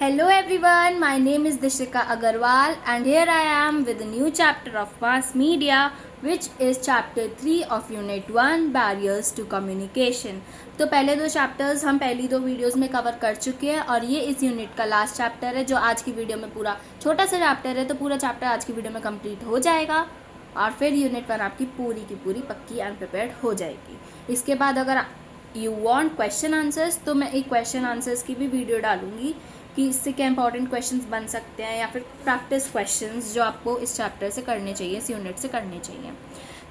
Hello everyone, my name is Dishika Agarwal and here I am with a new chapter of mass media which is chapter 3 of unit 1 barriers to communication। तो पहले दो chapters हम पहली दो videos में cover कर चुके हैं और ये इस यूनिट का लास्ट चैप्टर है जो आज की वीडियो में पूरा छोटा सा चैप्टर है, तो पूरा चैप्टर आज की वीडियो में कंप्लीट हो जाएगा और फिर यूनिट 1 आपकी पूरी की पूरी पक्की एंड प्रिपेयर्ड हो जाएगी। इसके बाद अगर यू वांट क्वेश्चन आंसर्स तो मैं एक क्वेश्चन आंसर्स की भी वीडियो डालूंगी कि इससे क्या इंपॉर्टेंट क्वेश्चंस बन सकते हैं या फिर प्रैक्टिस क्वेश्चंस जो आपको इस चैप्टर से करने चाहिए, इस यूनिट से करने चाहिए।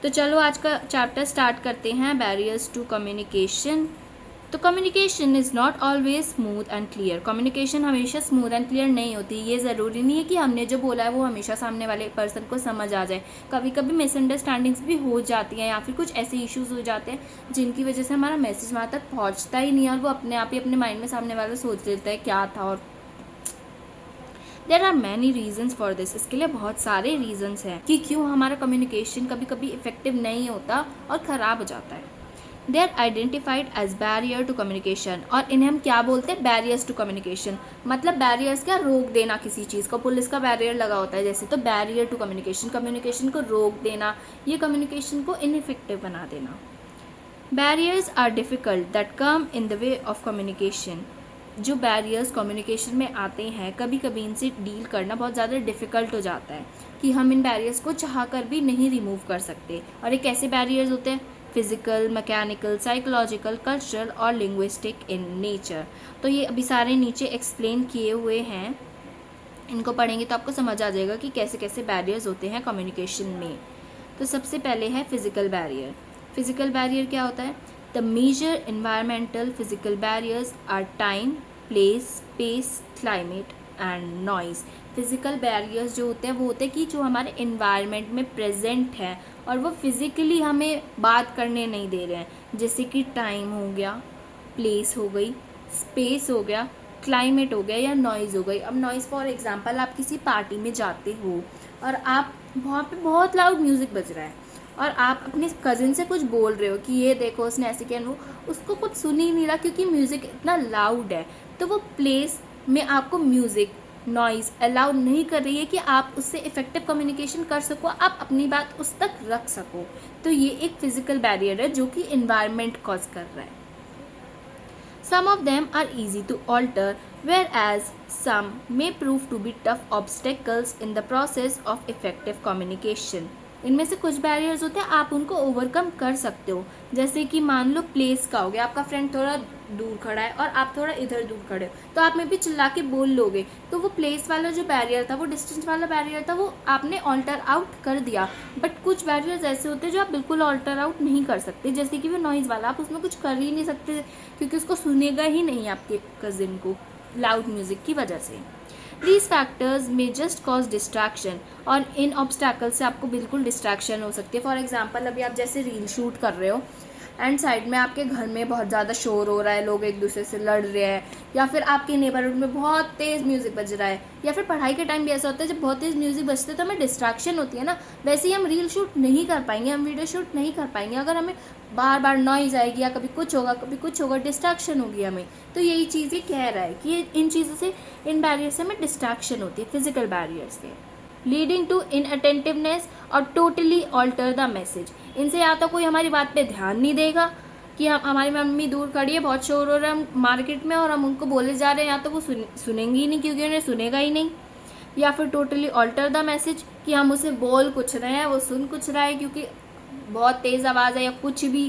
तो चलो आज का चैप्टर स्टार्ट करते हैं, बैरियर्स टू कम्युनिकेशन। तो communication is not always smooth and clear. Communication हमेशा स्मूथ एंड क्लियर नहीं होती। ये ज़रूरी नहीं है कि हमने जो बोला है वो हमेशा सामने वाले पर्सन को समझ आ जाए। कभी कभी मिसअंडरस्टैंडिंग्स भी हो जाती हैं या फिर कुछ ऐसे इश्यूज हो जाते हैं जिनकी वजह से हमारा मैसेज वहाँ तक पहुँचता ही नहीं है और वो अपने आप ही अपने माइंड में सामने वाला सोच लेता है क्या था। और there are many reasons for this. इसके लिए बहुत सारे रीजन्स हैं कि क्यों हमारा कम्युनिकेशन कभी कभी इफेक्टिव नहीं होता और ख़राब हो जाता है। They are identified as barrier to communication, और इन्हें हम क्या बोलते हैं, बैरियर्स टू कम्युनिकेशन। मतलब बैरियर्स क्या, रोक देना किसी चीज़ को। पुलिस का बैरियर लगा होता है जैसे, तो बैरियर टू कम्युनिकेशन, कम्युनिकेशन को रोक देना, ये कम्युनिकेशन को इनइफेक्टिव बना देना। Barriers are difficult that come in the way of communication. जो बैरियर्स कम्युनिकेशन में आते हैं कभी कभी इनसे डील करना बहुत ज़्यादा डिफ़िकल्ट हो जाता है कि हम इन बैरियर्स को चाह कर भी नहीं रिमूव कर सकते। और ये कैसे बैरियर्स होते हैं, फिजिकल, मैकेनिकल, साइकोलॉजिकल, कल्चरल और लिंग्विस्टिक इन नेचर। तो ये अभी सारे नीचे एक्सप्लेन किए हुए हैं, इनको पढ़ेंगे तो आपको समझ आ जाएगा कि कैसे कैसे बैरियर्स होते हैं कम्युनिकेशन में। तो सबसे पहले है फिजिकल बैरियर। फिजिकल बैरियर क्या होता है, the major environmental physical barriers are time, place, space, climate and noise. Physical barriers जो होते हैं वो होते हैं कि जो हमारे इन्वायरमेंट में प्रेजेंट है और वो फिज़िकली हमें बात करने नहीं दे रहे हैं, जैसे कि टाइम हो गया, प्लेस हो गई, स्पेस हो गया, क्लाइमेट हो गया या नॉइज़ हो गई। अब नॉइज़ फॉर एग्जांपल, आप किसी पार्टी में जाते हो और आप वहाँ पे बहुत लाउड म्यूज़िक बज रहा है और आप अपने कज़िन से कुछ बोल रहे हो कि ये देखो उसने ऐसे किया, वो उसको कुछ सुन ही नहीं रहा क्योंकि म्यूज़िक इतना लाउड है। तो वो प्लेस में आपको म्यूज़िक नॉइज़ अलाउ नहीं कर रही है कि आप उससे इफेक्टिव कम्युनिकेशन कर सको, आप अपनी बात उस तक रख सको। तो ये एक फिजिकल बैरियर है जो कि इन्वायरमेंट कॉज कर रहा है। Some of them are easy to alter, whereas some may prove to be tough obstacles in the process of effective communication. इनमें से कुछ बैरियर्स होते हैं आप उनको ओवरकम कर सकते हो, जैसे कि मान लो प्लेस का हो गया, आपका फ्रेंड थोड़ा दूर खड़ा है और आप थोड़ा इधर दूर खड़े हो, तो आप में भी चिल्ला के बोल लोगे, तो वो प्लेस वाला जो बैरियर था, वो डिस्टेंस वाला बैरियर था, वो आपने ऑल्टर आउट कर दिया। बट कुछ बैरियर्स ऐसे होते हैं जो आप बिल्कुल ऑल्टर आउट नहीं कर सकते, जैसे कि वो नॉइज़ वाला, आप उसमें कुछ कर ही नहीं सकते क्योंकि उसको सुनेगा ही नहीं आपके कज़िन को लाउड म्यूज़िक की वजह से। These factors may just cause distraction, और इन ऑब्स्टैकल से आपको बिल्कुल डिस्ट्रैक्शन हो सकती है। फॉर एग्जांपल, अभी आप जैसे रील शूट कर रहे हो एंड साइड में आपके घर में बहुत ज़्यादा शोर हो रहा है, लोग एक दूसरे से लड़ रहे हैं, या फिर आपके नेबरहुड में बहुत तेज़ म्यूज़िक बज रहा है, या फिर पढ़ाई के टाइम भी ऐसा होता है जब बहुत तेज़ म्यूज़िक बजते तो हमें डिस्ट्रैक्शन होती है ना। वैसे ही हम रील शूट नहीं कर पाएंगे, हम वीडियो शूट नहीं कर पाएंगे अगर हमें बार बार नॉइज़ आएगी या कभी कुछ होगा कभी कुछ होगा, डिस्ट्रैक्शन होगी हमें। तो यही चीज़ ये कह रहा है कि इन चीज़ों से, इन बैरियर से हमें डिस्ट्रैक्शन होती है, फिजिकल बैरियर से, लीडिंग टू इनअटेंटिवनेस और टोटली ऑल्टर द मैसेज। इनसे या तो कोई हमारी बात पे ध्यान नहीं देगा कि हमारी मम्मी दूर खड़ी है, बहुत शोर हो रहा है हम मार्केट में और हम उनको बोले जा रहे हैं, या तो वो सुनेंगी ही नहीं क्योंकि उन्हें सुनेगा ही नहीं, या फिर टोटली ऑल्टर द मैसेज कि हम उसे बोल कुछ रहे हैं वो सुन कुछ रहा है क्योंकि बहुत तेज़ आवाज़ है, या कुछ भी,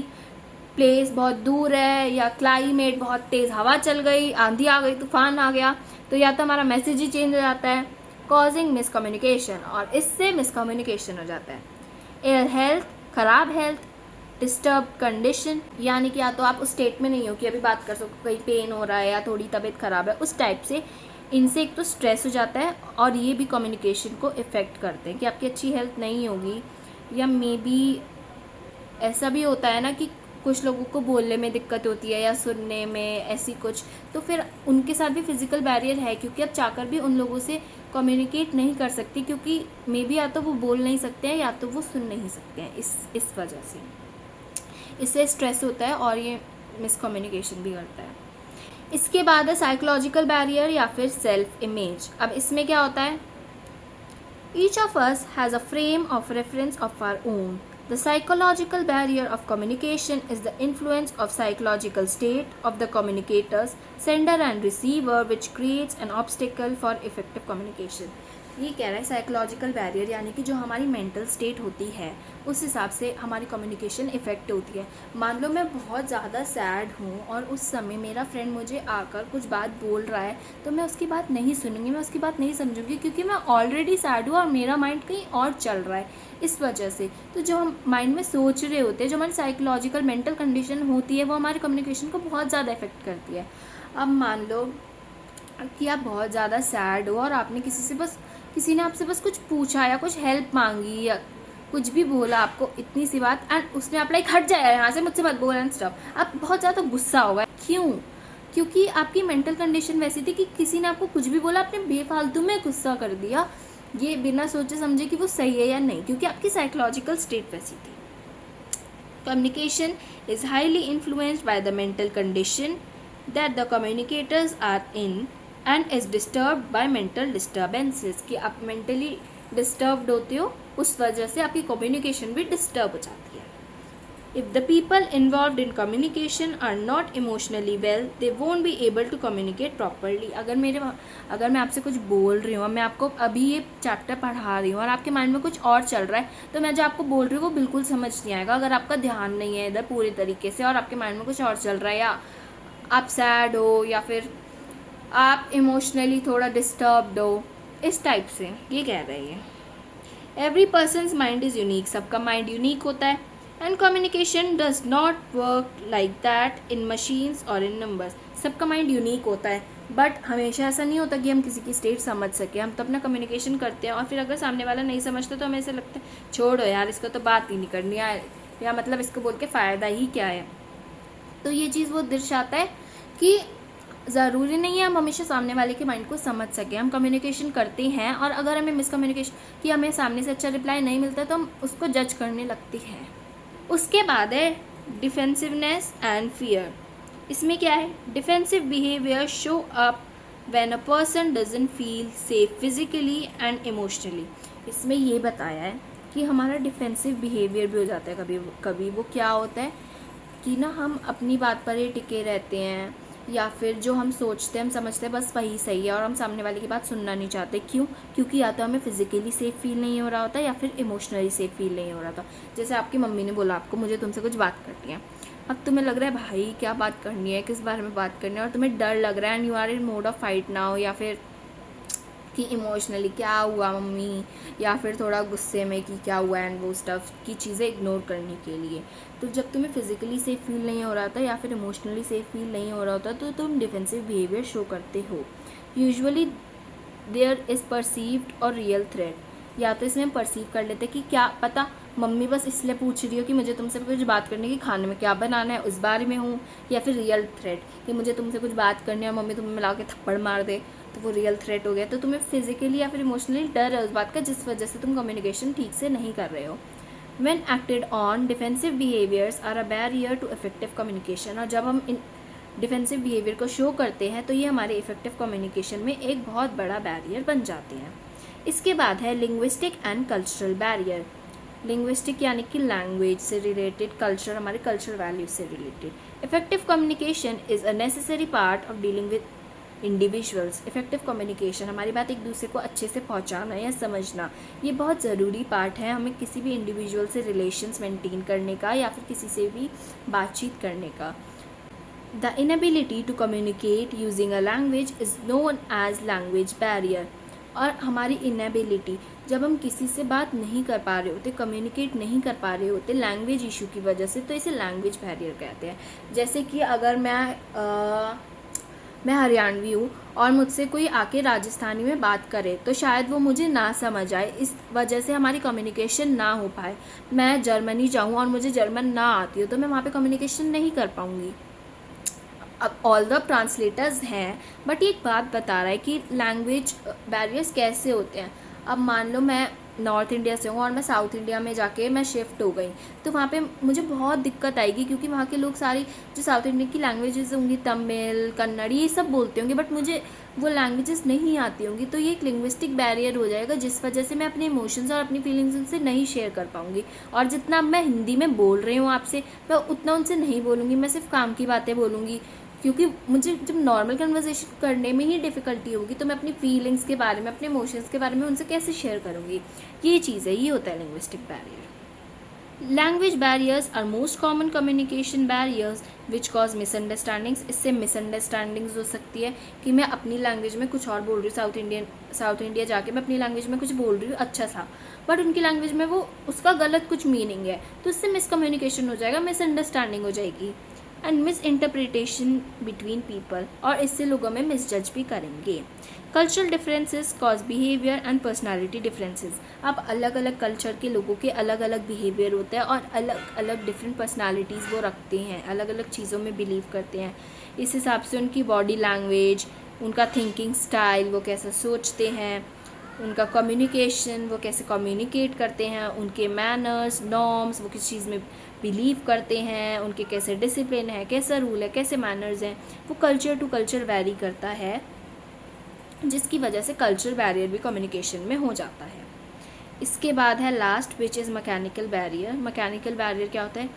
प्लेस बहुत दूर है, या क्लाइमेट बहुत तेज़ हवा चल गई, आंधी आ गई, तूफान आ गया, तो या तो हमारा मैसेज ही चेंज हो जाता है, कॉजिंग मिसकम्युनिकेशन, और इससे मिसकम्युनिकेशन हो जाता है। एयर हेल्थ, ख़राब हेल्थ, डिस्टर्ब कंडीशन, यानी कि या तो आप उस स्टेट में नहीं हो कि अभी बात कर सको, कहीं पेन हो रहा है या थोड़ी तबीयत ख़राब है, उस टाइप से। इनसे एक तो स्ट्रेस हो जाता है और ये भी कम्युनिकेशन को इफ़ेक्ट करते हैं कि आपकी अच्छी हेल्थ नहीं होगी, या मे बी ऐसा भी होता है ना कि कुछ लोगों को बोलने में दिक्कत होती है या सुनने में, ऐसी कुछ, तो फिर उनके साथ भी फिजिकल बैरियर है क्योंकि आप चाहकर भी उन लोगों से कम्युनिकेट नहीं कर सकती क्योंकि मे बी या तो वो बोल नहीं सकते हैं या तो वो सुन नहीं सकते हैं। इस वजह से इससे स्ट्रेस होता है और ये मिसकम्युनिकेशन भी करता है। इसके बाद है साइकोलॉजिकल बैरियर या फिर सेल्फ इमेज। अब इसमें क्या होता है, each of us has a frame of reference of our own. The psychological barrier of communication is the influence of psychological state of the communicators, sender and receiver, which creates an obstacle for effective communication. ये कह रहा है psychological barrier यानी कि जो हमारी mental state होती है उस हिसाब से हमारी कम्युनिकेशन इफ़ेक्ट होती है। मान लो मैं बहुत ज़्यादा सैड हूँ और उस समय मेरा फ्रेंड मुझे आकर कुछ बात बोल रहा है तो मैं उसकी बात नहीं सुनूंगी, मैं उसकी बात नहीं समझूंगी, क्योंकि मैं ऑलरेडी सैड हूँ और मेरा माइंड कहीं और चल रहा है। इस वजह से तो जो हम माइंड में सोच रहे होते हैं, जो हमारी साइकोलॉजिकल मेंटल कंडीशन होती है, वो हमारे कम्युनिकेशन को बहुत ज़्यादा इफेक्ट करती है। अब मान लो कि आप बहुत ज़्यादा सैड हो और आपने किसी ने आपसे बस कुछ पूछा या कुछ हेल्प मांगी या कुछ भी बोला आपको इतनी सी बात, एंड उसने आप लाइक हट जाए यहाँ से, मुझसे मत बोल एंड स्टफ, आप बहुत ज़्यादा गुस्सा होगा। क्यों? क्योंकि आपकी मेंटल कंडीशन वैसी थी कि किसी ने आपको कुछ भी बोला, आपने बेफालतू में गुस्सा कर दिया, ये बिना सोचे समझे कि वो सही है या नहीं, क्योंकि आपकी साइकोलॉजिकल स्टेट वैसी थी। Communication is highly influenced by the mental condition that the communicators are in and is disturbed by mental disturbances, कि आप मेंटली डिस्टर्ब्ड होते हो, उस वजह से आपकी कम्युनिकेशन भी डिस्टर्ब हो जाती है। If the people involved in communication are not emotionally well, they won't be able to communicate properly. अगर मैं आपसे कुछ बोल रही हूँ, मैं आपको अभी ये चैप्टर पढ़ा रही हूँ और आपके माइंड में कुछ और चल रहा है, तो मैं जो आपको बोल रही हूँ वो बिल्कुल समझ नहीं आएगा। अगर आपका ध्यान नहीं है इधर पूरी तरीके से और आपके माइंड में कुछ और चल रहा है, या आप सैड हो या फिर आप इमोशनली थोड़ा डिस्टर्ब्ड हो, इस टाइप से ये कह रही है। Every persons mind is unique, सबका माइंड यूनिक होता है। And communication does not work like that in machines और इन नंबर्स, सबका माइंड यूनिक होता है, बट हमेशा ऐसा नहीं होता कि हम किसी की स्टेट समझ सकें। हम तो अपना कम्युनिकेशन करते हैं और फिर अगर सामने वाला नहीं समझता तो हमें ऐसा लगता है छोड़ो यार, इसको तो बात ही नहीं करनी है, या मतलब इसको बोल के फ़ायदा ही क्या है। तो ये चीज़ वो दर्शाता है कि ज़रूरी नहीं है हम हमेशा सामने वाले के माइंड को समझ सकें। हम कम्युनिकेशन करते हैं और अगर हमें मिसकम्युनिकेशन कि हमें सामने से अच्छा रिप्लाई नहीं मिलता तो हम उसको जज करने लगती हैं। उसके बाद है डिफेंसिवनेस एंड फियर। इसमें क्या है, defensive behaviour show up when a person doesn't feel safe physically and emotionally. इसमें ये बताया है कि हमारा डिफेंसिव बिहेवियर भी हो जाता है कभी कभी। वो क्या होता है कि ना हम अपनी बात पर ही टिके रहते हैं, या फिर जो हम सोचते हैं हम समझते हैं बस वही सही है और हम सामने वाले की बात सुनना नहीं चाहते। क्यों? क्योंकि या तो हमें फिजिकली सेफ फील नहीं हो रहा होता या फिर इमोशनली सेफ फील नहीं हो रहा था। जैसे आपकी मम्मी ने बोला आपको मुझे तुमसे कुछ बात करनी है, अब तुम्हें लग रहा है भाई क्या बात करनी है, किस बारे में बात करनी है, और तुम्हें डर लग रहा है and you are in mode of fight now, या फिर कि इमोशनली क्या हुआ मम्मी, या फिर थोड़ा गुस्से में कि क्या हुआ एंड वो स्टफ की चीज़ें इग्नोर करने के लिए। तो जब तुम्हें फिजिकली सेफ फील नहीं हो रहा था या फिर इमोशनली सेफ फील नहीं हो रहा होता तो तुम डिफेंसिव बिहेवियर शो करते हो। यूजुअली देयर इज़ परसीव्ड और रियल थ्रेट, या तो इसमें परसीव कर लेते कि क्या पता मम्मी बस इसलिए पूछ रही हो कि मुझे तुमसे कुछ बात करने की, खाने में क्या बनाना है उस बारे में हूँ, या फिर रियल थ्रेट कि मुझे तुमसे कुछ बात करनी है, मम्मी तुम्हें मिला के थप्पड़ मार दे, तो वो रियल थ्रेट हो गया। तो तुम्हें फिजिकली या फिर इमोशनली डर है उस बात का जिस वजह से तुम कम्युनिकेशन ठीक से नहीं कर रहे हो। When acted on, defensive behaviors are a barrier to effective communication। और जब हम इन डिफेंसिव बिहेवियर को शो करते हैं तो ये हमारे इफेक्टिव कम्युनिकेशन में एक बहुत बड़ा बैरियर बन जाते हैं। इसके बाद है linguistic and cultural barrier. Linguistic यानी कि लैंग्वेज से रिलेटेड, कल्चर हमारे कल्चरल वैल्यूज से related. Effective communication is a necessary part of dealing with individuals. Effective communication हमारी बात एक दूसरे को अच्छे से पहुंचाना या समझना, ये बहुत ज़रूरी पार्ट है हमें किसी भी इंडिविजुअल से रिलेशंस मेंटेन करने का या फिर किसी से भी बातचीत करने का। The inability to communicate using a language is known as language barrier. और हमारी इनएबिलिटी, जब हम किसी से बात नहीं कर पा रहे होते, कम्युनिकेट नहीं कर पा रहे होते लैंग्वेज इशू की वजह से, तो इसे लैंग्वेज बैरियर कहते हैं। जैसे कि अगर मैं हरियाणवी हूँ और मुझसे कोई आके राजस्थानी में बात करे तो शायद वो मुझे ना समझ आए, इस वजह से हमारी कम्युनिकेशन ना हो पाए। मैं जर्मनी जाऊँ और मुझे जर्मन ना आती हो तो मैं वहाँ पे कम्युनिकेशन नहीं कर पाऊँगी। अब ऑल द ट्रांसलेटर्स हैं, बट एक बात बता रहा है कि लैंग्वेज बैरियर्स कैसे होते हैं। अब मान लो नॉर्थ इंडिया से हूँ और मैं साउथ इंडिया में जाके मैं शिफ्ट हो गई, तो वहाँ पे मुझे बहुत दिक्कत आएगी, क्योंकि वहाँ के लोग सारी जो साउथ इंडिया की लैंग्वेजेस होंगी, तमिल, कन्नड़, ये सब बोलते होंगे, बट मुझे वो लैंग्वेजेस नहीं आती होंगी। तो ये एक लिंग्विस्टिक बैरियर हो जाएगा, जिस वजह से मैं अपने इमोशंस और अपनी फीलिंग्स उनसे नहीं शेयर कर पाऊँगी। और जितना मैं हिंदी में बोल रही हूँ आपसे, मैं उतना उनसे नहीं बोलूँगी, मैं सिर्फ काम की बातें बोलूँगी, क्योंकि मुझे जब नॉर्मल कन्वर्सेशन करने में ही डिफ़िकल्टी होगी, तो मैं अपनी फीलिंग्स के बारे में, अपने इमोशंस के बारे में उनसे कैसे शेयर करूँगी। ये चीज़ है, ये होता है linguistic barrier. Language barriers are most common communication barriers which cause misunderstandings. इससे मिसअंडरस्टैंडिंग्स हो सकती है कि मैं अपनी लैंग्वेज में कुछ और बोल रही हूँ, साउथ इंडिया जाके मैं अपनी लैंग्वेज में कुछ बोल रही हूँ अच्छा सा, बट उनकी लैंग्वेज में वो उसका गलत कुछ मीनिंग है, तो इससे मिसकम्युनिकेशन हो जाएगा, मिसअंडरस्टैंडिंग हो जाएगी and miss interpretation between people, और इससे लोगों में मिसजज भी करेंगे। Cultural differences cause behaviour and personality differences. अब अलग अलग कल्चर के लोगों के अलग अलग बिहेवियर होते हैं और अलग अलग डिफरेंट पर्सनालिटीज़ वो रखते हैं, अलग अलग चीज़ों में बिलीव करते हैं। इस हिसाब से उनकी बॉडी लैंग्वेज, उनका थिंकिंग स्टाइल, वो कैसे सोचते हैं, उनका कम्युनिकेशन, वो कैसे कम्युनिकेट करते हैं, उनके मैनर्स, नॉर्म्स, वो किस चीज़ में बिलीव करते हैं, उनके कैसे डिसिप्लिन है, कैसा रूल है, कैसे मैनर्स हैं, वो कल्चर टू कल्चर वैरी करता है, जिसकी वजह से कल्चरल बैरियर भी कम्युनिकेशन में हो जाता है। इसके बाद है last, which is mechanical barrier. Mechanical barrier क्या होता है?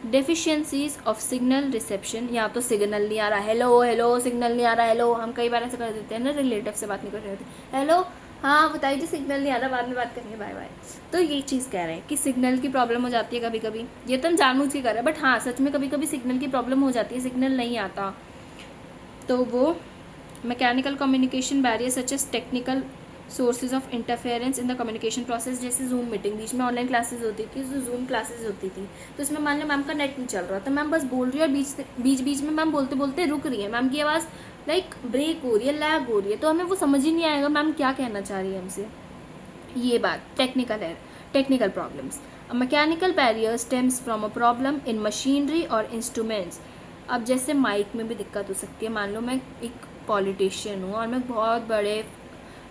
Deficiencies of signal reception. या तो सिग्नल नहीं आ रहा, हेलो हेलो, सिग्नल नहीं आ रहा, हेलो, हम कई बार ऐसे कर देते हैं ना, रिलेटिव से बात नहीं कर रहे होते, हेलो हाँ बताइए जी, सिग्नल नहीं आ रहा, बाद में बात करेंगे, बाय बाय। तो ये चीज़ कह रहे हैं कि सिग्नल की प्रॉब्लम हो जाती है कभी कभी, ये तो हम जानबूझ के कर रहे हैं, बट हाँ सच में कभी कभी सिग्नल की प्रॉब्लम हो जाती है, सिग्नल नहीं आता, तो वो mechanical communication barrier such as technical sources of interference in the communication process. जैसे जूम मीटिंग, बीच में ऑनलाइन क्लासेज होती थी, तो जूम क्लासेज होती थी, तो इसमें मान लो मैम का नेट नहीं चल रहा, तो मैम बस बोल रही है और बीच बीच में मैम बोलते बोलते रुक रही है, मैम की आवाज़ लाइक ब्रेक हो रही है, लैग हो रही है, तो हमें वो समझ ही नहीं आएगा मैम क्या कहना चाह रही है हमसे। ये बात technical problems. A mechanical barrier stems from a problem in machinery और इंस्ट्रूमेंट्स। अब जैसे माइक में भी दिक्कत हो सकती है, मान लो मैं एक पॉलिटिशियन हूँ और मैं बहुत बड़े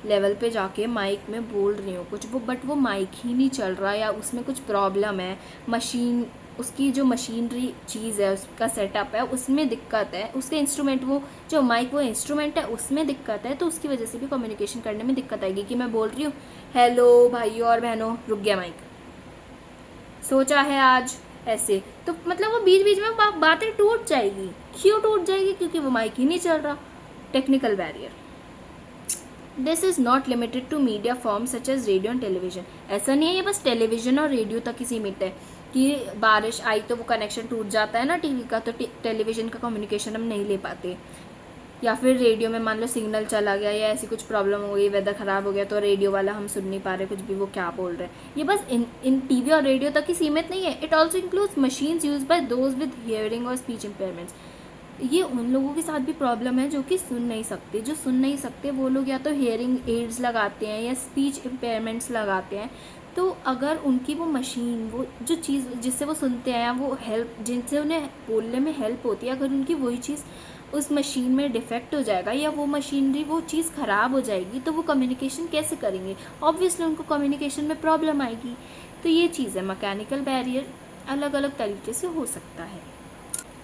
लेवल पे जाके माइक में बोल रही हूँ कुछ, बट वो माइक ही नहीं चल रहा, या उसमें कुछ प्रॉब्लम है, मशीन, उसकी जो मशीनरी चीज़ है, उसका सेटअप है, उसमें दिक्कत है, उसके इंस्ट्रूमेंट, वो जो माइक वो इंस्ट्रूमेंट है उसमें दिक्कत है, तो उसकी वजह से भी कम्युनिकेशन करने में दिक्कत आएगी। कि मैं बोल रही हूँ हेलो भाइयों और बहनों, रुक गया माइक, सोचा है आज ऐसे, तो मतलब वो बीच बीच में बातें टूट जाएगी। क्यों टूट जाएगी? क्योंकि वो माइक ही नहीं चल रहा। Technical barrier. This is not limited to media form such as radio and television. ऐसा नहीं है ये बस टेलीविजन और रेडियो तक ही सीमित है कि बारिश आई तो वो कनेक्शन टूट जाता है ना टीवी का, तो टेलीविजन का कम्युनिकेशन हम नहीं ले पाते, या फिर रेडियो में मान लो सिग्नल चला गया या ऐसी कुछ प्रॉब्लम हो गई, वेदर ख़राब हो गया, तो रेडियो वाला हम सुन नहीं पा रहे कुछ भी, वो क्या बोल रहे हैं। ये बस इन टीवी और रेडियो तक ही सीमित नहीं है। It also includes machines use by those with hearing और स्पीच इम्पेयरमेंट्स। ये उन लोगों के साथ भी प्रॉब्लम है जो कि सुन नहीं सकते। जो सुन नहीं सकते वो लोग या तो हियरिंग एड्स लगाते हैं या स्पीच इम्पेयरमेंट्स लगाते हैं। तो अगर उनकी वो मशीन, वो जो चीज़ जिससे वो सुनते हैं, वो हेल्प, जिनसे उन्हें बोलने में हेल्प होती है, अगर उनकी वही चीज़ उस मशीन में डिफेक्ट हो जाएगा या वो मशीनरी, वो चीज़ ख़राब हो जाएगी, तो वो कम्युनिकेशन कैसे करेंगे? ऑब्वियसली उनको कम्युनिकेशन में प्रॉब्लम आएगी। तो ये चीज़ है, मैकेनिकल बैरियर अलग अलग तरीके से हो सकता है।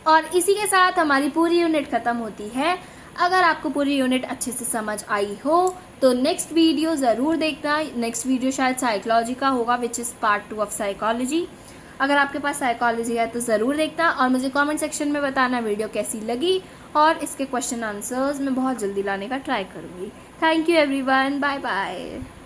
और इसी के साथ हमारी पूरी यूनिट ख़त्म होती है। अगर आपको पूरी यूनिट अच्छे से समझ आई हो तो नेक्स्ट वीडियो ज़रूर देखना। नेक्स्ट वीडियो शायद साइकोलॉजी का होगा, which is part 2 of psychology. अगर आपके पास साइकोलॉजी है तो ज़रूर देखना और मुझे कमेंट सेक्शन में बताना वीडियो कैसी लगी, और इसके क्वेश्चन आंसर्स मैं बहुत जल्दी लाने का ट्राई करूँगी। Thank you everyone, bye bye.